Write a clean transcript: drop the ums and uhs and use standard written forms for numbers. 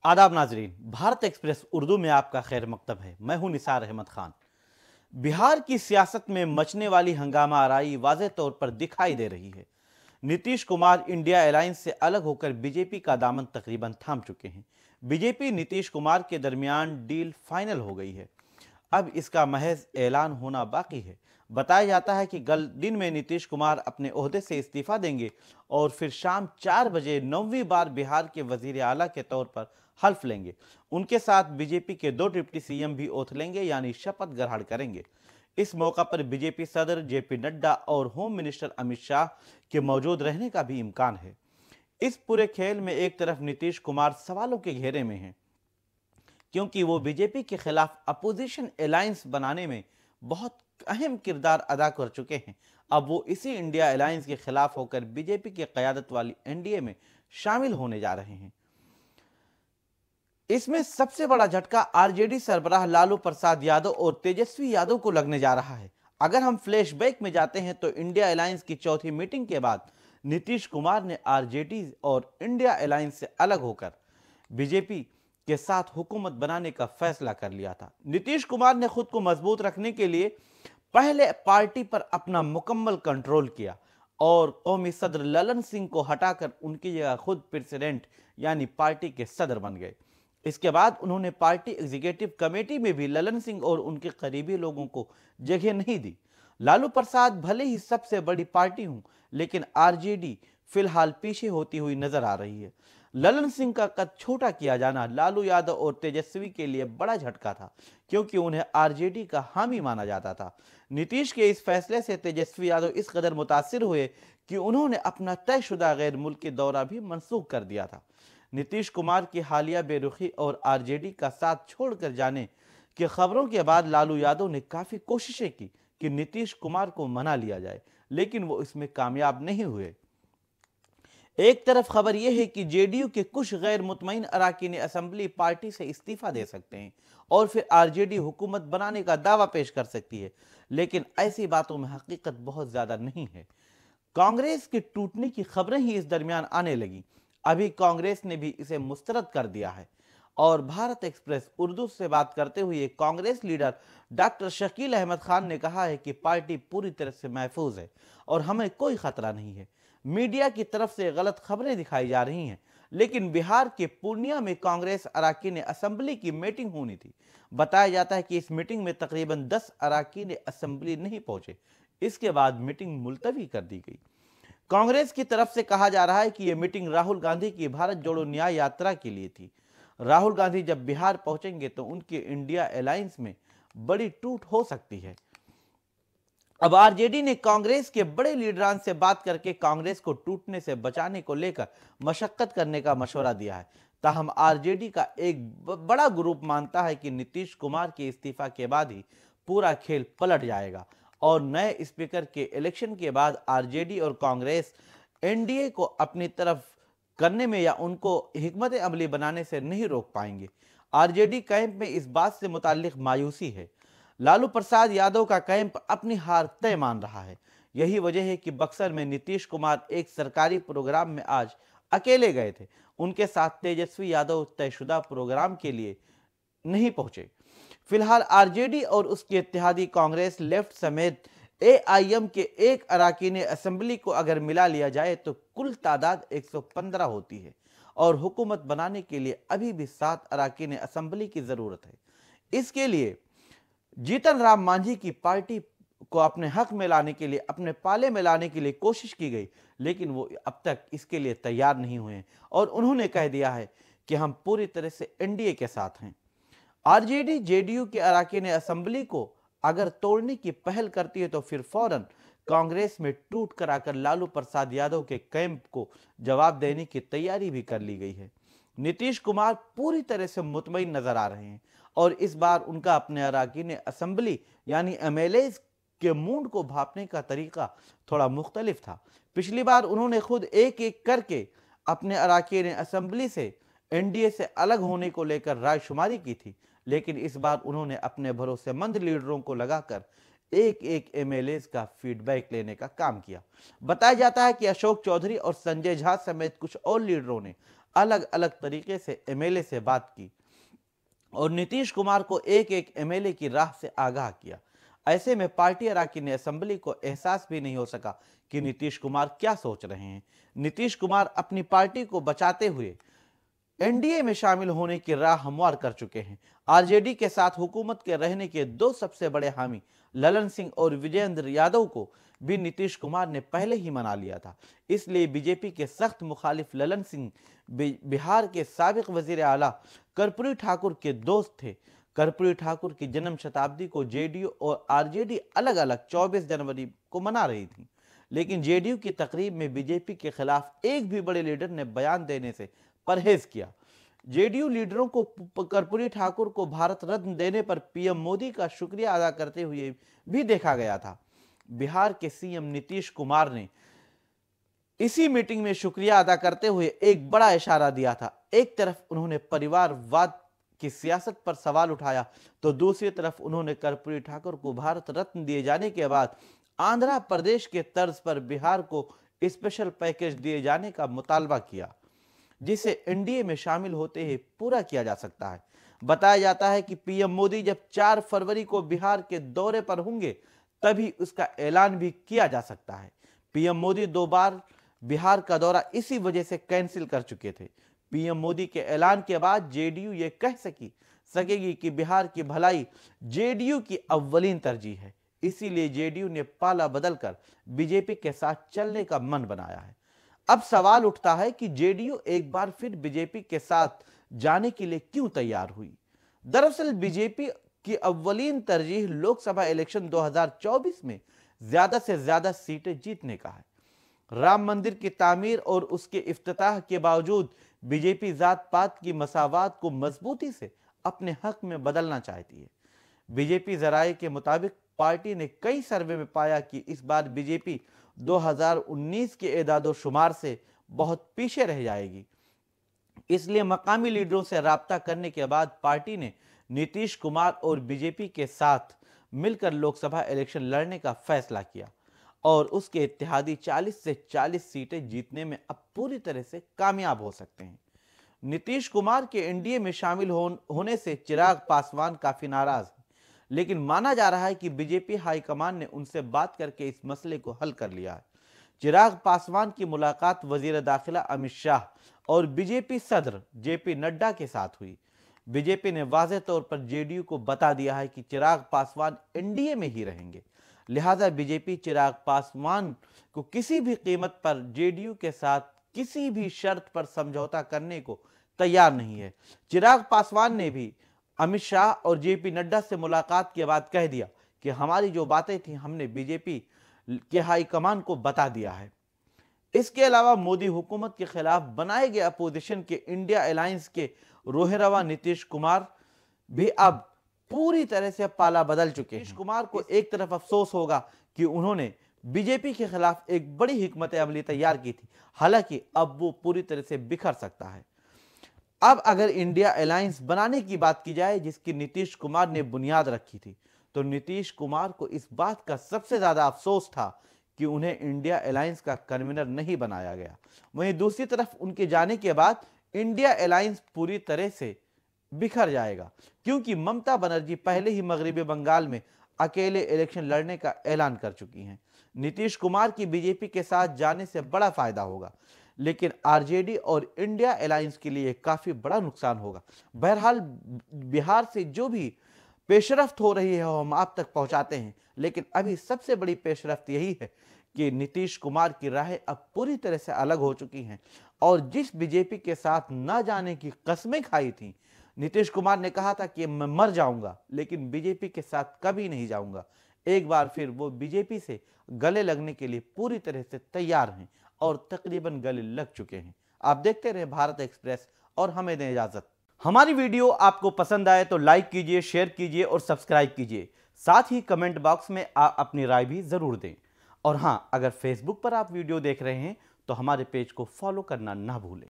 आदाब नाजरीन, भारत एक्सप्रेस उर्दू में आपका खैर मकतब है। मैं हूं निसार अहमद खान। बिहार की सियासत में मचने वाली हंगामा आराई वाज़ेह तौर पर दिखाई दे रही है। नीतीश कुमार इंडिया अलायंस से अलग होकर बीजेपी का दामन तकरीबन थाम चुके हैं। बीजेपी नीतीश कुमार के दरमियान डील फाइनल हो गई है। अब इसका महज ऐलान होना बाकी है। बताया जाता है कि कल दिन में नीतीश कुमार अपने ओहदे से इस्तीफा देंगे और फिर शाम 4 बजे 9वीं बार बिहार के वजीर आला के तौर पर हल्फ लेंगे। उनके साथ बीजेपी के 2 डिप्टी सीएम भी ओथ लेंगे, यानी शपथ ग्रहण करेंगे। इस मौका पर बीजेपी सदर जेपी नड्डा और होम मिनिस्टर अमित शाह के मौजूद रहने का भी इम्कान है। इस पूरे खेल में एक तरफ नीतीश कुमार सवालों के घेरे में हैं, क्योंकि वो बीजेपी के खिलाफ अपोजिशन अलायंस बनाने में बहुत अहम किरदार अदा कर चुके हैं। अब वो इसी इंडिया अलायंस के खिलाफ होकर बीजेपी की क़यादत वाली एनडीए में शामिल होने जा रहे हैं। इसमें सबसे बड़ा झटका आरजेडी सरबराह लालू प्रसाद यादव और तेजस्वी यादव को लगने जा रहा है। अगर हम फ्लैशबैक में जाते हैं तो इंडिया अलायंस की चौथी मीटिंग के बाद नीतीश कुमार ने आरजेडी और इंडिया अलायंस से अलग होकर बीजेपी के साथ हुकूमत बनाने का फैसला कर लिया था। नीतीश कुमार ने खुद को मजबूत रखने के लिए पहले पार्टी पर अपना मुकम्मल कंट्रोल किया और कौमी सदर ललन सिंह को हटाकर उनकी जगह खुद प्रेसिडेंट यानी पार्टी के सदर बन गए। इसके बाद उन्होंने पार्टी एग्जीक्यूटिव कमेटी में भी ललन सिंह और उनके करीबी लोगों को जगह नहीं दी। लालू प्रसाद भले ही सबसे बड़ी पार्टी हूं, लेकिन आरजेडी फिलहाल पीछे होती हुई नजर आ रही है। ललन सिंह का कद छोटा किया जाना लालू यादव और तेजस्वी के लिए बड़ा झटका था, क्योंकि उन्हें आरजेडी का हामी माना जाता था। नीतीश के इस फैसले से तेजस्वी यादव इस कदर मुतासिर हुए कि उन्होंने अपना तयशुदा गैर मुल्की दौरा भी मनसूख कर दिया था। नीतीश कुमार की हालिया बेरुखी और आरजेडी का साथ छोड़कर जाने की खबरों के बाद लालू यादव ने काफी कोशिशें की कि नीतीश कुमार को मना लिया जाए, लेकिन वो इसमें कामयाब नहीं हुए। एक तरफ खबर यह है कि जेडीयू के कुछ गैर मुतमईन अराकीन असेंबली पार्टी से इस्तीफा दे सकते हैं और फिर आरजेडी हुकूमत बनाने का दावा पेश कर सकती है, लेकिन ऐसी बातों में हकीकत बहुत ज्यादा नहीं है। कांग्रेस के टूटने की खबरें ही इस दरमियान आने लगी। अभी कांग्रेस ने भी इसे मुस्तरद कर दिया है और भारत एक्सप्रेस उर्दू से बात करते हुए कांग्रेस लीडर डॉक्टर शकील अहमद खान ने कहा है कि पार्टी पूरी तरह से महफूज है और हमें कोई खतरा नहीं है। मीडिया की तरफ से गलत खबरें दिखाई जा रही हैं, लेकिन बिहार के पूर्णिया में कांग्रेस अराकीन असेंबली की मीटिंग होनी थी। बताया जाता है कि इस मीटिंग में तकरीबन 10 अराकीन असेंबली नहीं पहुंचे। इसके बाद मीटिंग मुलतवी कर दी गई। कांग्रेस की तरफ से कहा जा रहा है कि यह मीटिंग राहुल गांधी की भारत जोड़ो न्याय यात्रा के लिए थी। राहुल गांधी जब बिहार पहुंचेंगे तो उनके इंडिया अलायंस में बड़ी टूट हो सकती है। अब आरजेडी ने कांग्रेस के बड़े लीडरान से बात करके कांग्रेस को टूटने से बचाने को लेकर मशक्कत करने का मशवरा दिया है। ताहम आरजेडी का एक बड़ा ग्रुप मानता है कि नीतीश कुमार के इस्तीफा के बाद ही पूरा खेल पलट जाएगा और नए स्पीकर के इलेक्शन के बाद आरजेडी और कांग्रेस एनडीए को अपनी तरफ करने में या उनको हिकमत अमली बनाने से नहीं रोक पाएंगे। आरजेडी कैंप में इस बात से मुताल्लिक मायूसी है। लालू प्रसाद यादव का कैंप अपनी हार तय मान रहा है। यही वजह है कि बक्सर में नीतीश कुमार एक सरकारी प्रोग्राम में आज अकेले गए थे। उनके साथ तेजस्वी यादव तयशुदा प्रोग्राम के लिए नहीं पहुंचे। फिलहाल आरजेडी और उसकी इत्तेहादी कांग्रेस लेफ्ट समेत एआईएम के एक अराकीन असेंबली को अगर मिला लिया जाए तो कुल तादाद 115 होती है और हुकूमत बनाने के लिए अभी भी 7 अराकीन असेंबली की जरूरत है। इसके लिए जीतन राम मांझी की पार्टी को अपने हक में लाने के लिए, अपने पाले में लाने के लिए कोशिश की गई, लेकिन वो अब तक इसके लिए तैयार नहीं हुए और उन्होंने कह दिया है कि हम पूरी तरह से एनडीए के साथ हैं। आरजेडी जेडीयू के अराकीन असेंबली को अगर तोड़ने की पहल करती है तो फिर फौरन कांग्रेस में टूट कर आकर लालू प्रसाद यादव के कैंप को जवाब देने की तैयारी भी कर ली गई है। नीतीश कुमार पूरी तरह से मुतमईन नजर आ रहे हैं और इस बार उनका अपने अराकीन असेंबली यानी एमएलए के मूड को भांपने का तरीका थोड़ा मुख्तलिफ था। पिछली बार उन्होंने खुद एक एक करके अपने अराकीन असेंबली से एनडीए से अलग होने को लेकर रायशुमारी की थी, लेकिन इस बार उन्होंने अपने भरोसेमंद लीडरों को लगाकर एक एक एमएलए का फीडबैक लेने का काम किया। बताया जाता है कि अशोक चौधरी और संजय झा समेत कुछ और लीडरों ने अलग अलग तरीके से एमएलए से बात की और नीतीश कुमार को एक एक एमएलए की राह से आगाह किया। ऐसे में पार्टी अरकान असेंबली को एहसास भी नहीं हो सका कि नीतीश कुमार क्या सोच रहे हैं। नीतीश कुमार अपनी पार्टी को बचाते हुए एनडीए में शामिल होने की राह हमवार कर चुके हैं। आरजेडी के साथ हुकूमत के रहने के दो सबसे बड़े हामी ललन सिंह और विजयेंद्र यादव को भी नीतीश कुमार ने पहले ही मना लिया था। इसलिए बीजेपी के सख्त मुखालिफ ललन सिंह बिहार के साबिक वजीर आला कर्पूरी ठाकुर के दोस्त थे। कर्पूरी ठाकुर की जन्म शताब्दी को जेडीयू और आरजेडी अलग अलग 24 जनवरी को मना रही थी, लेकिन जेडीयू की तकरीब में बीजेपी के खिलाफ एक भी बड़े लीडर ने बयान देने से परहेज किया। जेडीयू लीडरों को कर्पूरी ठाकुर को भारत रत्न देने पर पीएम मोदी का शुक्रिया अदा करते हुए भी देखा गया था। बिहार के सीएम नीतीश कुमार ने इसी मीटिंग में शुक्रिया अदा करते हुए एक बड़ा इशारा दिया था। एक तरफ उन्होंने परिवारवाद की सियासत पर सवाल उठाया तो दूसरी तरफ उन्होंने कर्पूरी ठाकुर को भारत रत्न दिए जाने के बाद आंध्र प्रदेश के तर्ज पर बिहार को स्पेशल पैकेज दिए जाने का मुतालबा किया, जिसे एनडीए में शामिल होते ही पूरा किया जा सकता है। बताया जाता है कि पीएम मोदी जब 4 फरवरी को बिहार के दौरे पर होंगे तभी उसका ऐलान भी किया जा सकता है। पीएम मोदी 2 बार बिहार का दौरा इसी वजह से कैंसिल कर चुके थे। पीएम मोदी के ऐलान के बाद जेडीयू ये कह सकेगी कि बिहार की भलाई जेडीयू की अव्वलीन तरजीह है। इसीलिए जेडीयू ने पाला बदलकर बीजेपी के साथ चलने का मन बनाया है। अब सवाल उठता है कि जेडीयू एक बार फिर बीजेपी के साथ जाने के लिए क्यों तैयार हुई। दरअसल बीजेपी की अव्वलीन तरजीह लोकसभा इलेक्शन 2024 में ज्यादा से ज्यादा सीटें जीतने का है। राम मंदिर की तामीर और उसके इफ्तिताह के बावजूद बीजेपी जात पात की मसावात को मजबूती से अपने हक में बदलना चाहती है। बीजेपी जराये के मुताबिक पार्टी ने कई सर्वे में पाया कि इस बार बीजेपी 2019 के एदादो शुमार से बहुत पीछे रह जाएगी। इसलिए मकामी लीडरों से राब्ता करने के बाद पार्टी ने नीतीश कुमार और बीजेपी के साथ मिलकर लोकसभा इलेक्शन लड़ने का फैसला किया और उसके इत्तेहादी 40 से 40 सीटें जीतने में अब पूरी तरह से कामयाब हो सकते हैं। नीतीश कुमार के एनडीए में शामिल होने से चिराग पासवान काफी नाराज हैं, लेकिन माना जा रहा है कि बीजेपी हाईकमान ने उनसे बात करके इस मसले को हल कर लिया है। चिराग पासवान की मुलाकात वजीर दाखिला अमित शाह और बीजेपी सदर जेपी नड्डा के साथ हुई। बीजेपी ने वाज़ेह तौर पर जेडीयू को बता दिया है कि चिराग पासवान एनडीए में ही रहेंगे, लिहाजा बीजेपी चिराग पासवान को किसी भी कीमत पर जेडीयू के साथ किसी भी शर्त पर समझौता करने को तैयार नहीं है। चिराग पासवान ने भी अमित शाह और जेपी नड्डा से मुलाकात के बाद कह दिया कि हमारी जो बातें थी हमने बीजेपी के हाईकमान को बता दिया है। इसके अलावा मोदी हुकूमत के खिलाफ बनाए गए अपोजिशन के इंडिया अलायंस के रोहरवा नीतीश कुमार भी अब पूरी तरह से पाला बदल चुके हैं। नीतीश कुमार को एक तरफ अफसोस होगा कि उन्होंने बीजेपी के खिलाफ एक बड़ी हिकमत अमली तैयार की थी, हालांकि अब वो पूरी तरह से बिखर सकता है। अब अगर इंडिया अलायंस बनाने की बात की जाए जिसकी नीतीश कुमार ने बुनियाद रखी थी, तो नीतीश कुमार को इस बात का सबसे ज्यादा अफसोस था कि उन्हें इंडिया अलायंस का कन्वीनर नहीं बनाया गया। वहीं दूसरी तरफ उनके जाने के बाद इंडिया अलायंस पूरी तरह से बिखर जाएगा, क्योंकि ममता बनर्जी पहले ही मगरबी बंगाल में अकेले इलेक्शन लड़ने का ऐलान कर चुकी हैं। नीतीश कुमार की बीजेपी के साथ जाने से बड़ा फायदा होगा, लेकिन आरजेडी और इंडिया अलायंस के लिए काफी बड़ा नुकसान होगा। बहरहाल बिहार से जो भी पेशरफ्त हो रही है वो हम आप तक पहुंचाते हैं, लेकिन अभी सबसे बड़ी पेशरफ्त यही है कि नीतीश कुमार की राहें अब पूरी तरह से अलग हो चुकी हैं और जिस बीजेपी के साथ न जाने की कस्में खाई थी, नीतीश कुमार ने कहा था कि मैं मर जाऊंगा लेकिन बीजेपी के साथ कभी नहीं जाऊंगा। एक बार फिर वो बीजेपी से गले लगने के लिए पूरी तरह से तैयार हैं और तकरीबन गले लग चुके हैं। आप देखते रहे भारत एक्सप्रेस और हमें दें इजाजत। हमारी वीडियो आपको पसंद आए तो लाइक कीजिए, शेयर कीजिए और सब्सक्राइब कीजिए। साथ ही कमेंट बॉक्स में आप अपनी राय भी जरूर दें। और हाँ, अगर फेसबुक पर आप वीडियो देख रहे हैं तो हमारे पेज को फॉलो करना ना भूलें।